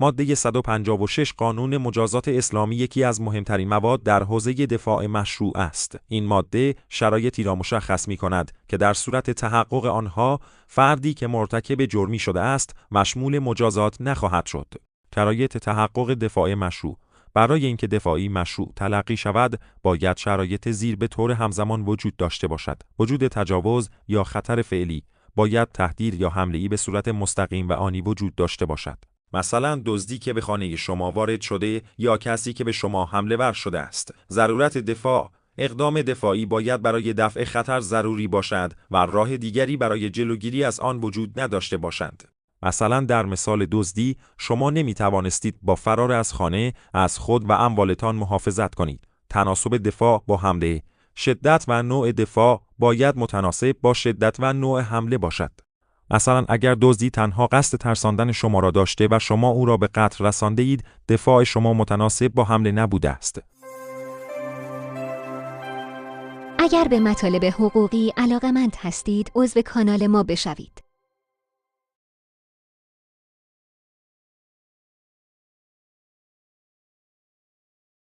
ماده 156 قانون مجازات اسلامی یکی از مهمترین مواد در حوزه دفاع مشروع است. این ماده شرایطی را مشخص می‌کند که در صورت تحقق آنها فردی که مرتکب جرمی شده است مشمول مجازات نخواهد شد. شرایط تحقق دفاع مشروع: برای اینکه دفاعی مشروع تلقی شود، باید شرایط زیر به طور همزمان وجود داشته باشد. وجود تجاوز یا خطر فعلی، باید تهدید یا حمله‌ای به صورت مستقیم و آنی وجود داشته باشد. مثلا دزدی که به خانه شما وارد شده یا کسی که به شما حمله ور شده است. ضرورت دفاع: اقدام دفاعی باید برای دفع خطر ضروری باشد و راه دیگری برای جلوگیری از آن وجود نداشته باشند. مثلا در مثال دزدی، شما نمی توانستید با فرار از خانه از خود و اموالتان محافظت کنید. تناسب دفاع با حمله: شدت و نوع دفاع باید متناسب با شدت و نوع حمله باشد. مثلا اگر دزدی تنها قصد ترساندن شما را داشته و شما او را به قتل رسانده اید، دفاع شما متناسب با حمله نبوده است. اگر به مطالب حقوقی علاقه‌مند هستید، عضو کانال ما بشوید.